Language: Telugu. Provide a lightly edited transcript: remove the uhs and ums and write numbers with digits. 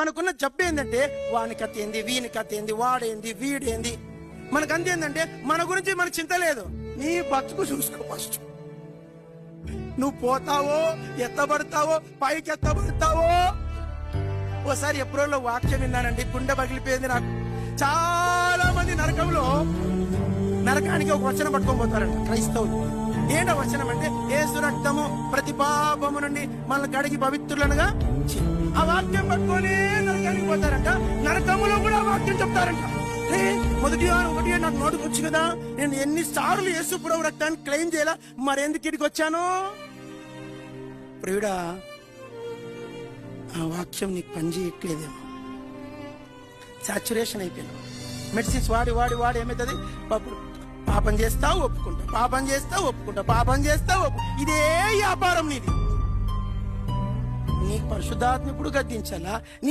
మనకున్న జబ్బు ఏంటంటే వాని కథ ఏంది, వీని కథ ఏంది, వాడేంది, వీడేంది. మనకంత ఏంటంటే మన గురించి మనకు చింత లేదు. నీ బతుకు చూసుకో ఫస్ట్. నువ్వు పోతావో, ఎత్తబడతావో, పైకి ఎత్తబడతావో. ఓసారి ఎప్పుడో వాక్యం విన్నానండి, గుండె పగిలిపోయింది నాకు. చాలా మంది నరకానికి ఒక వచనం పట్టుకొని పోతారంట క్రైస్తవులు. ఏంటో వచనం అంటే, యేసు రక్తము ప్రతి పాపము నుండి మనల్ని కడిగి పవిత్రులనుగా. ఆ వాక్యం పట్టుకొని నరకానికి పోతారంట. నరకములో కూడా ఆ వాక్యం చెప్తారంట. మొదటి ఒకటి నాకు నోటికి వచ్చు కదా, నేను ఎన్నిసార్లు యేసు ప్రభు రక్తాన్ని క్లెయిమ్ చేయాలా, మరెందుకు ఇడికి వచ్చాను? ప్రియుడా, ఆ వాక్యం నీకు పని చేయట్లేదేమో. సాచురేషన్ అయిపోయినావు. మెడిసిన్స్ వాడి వాడి వాడి ఏమవుతుంది? పాపం చేస్తావు ఒప్పుకుంటా, పాపం చేస్తావు ఒప్పుకుంటా, పాపం చేస్తావు ఇదే వ్యాపారం నీది. నీ పరిశుద్ధాత్మ ఇప్పుడు గద్దించాలా? నీ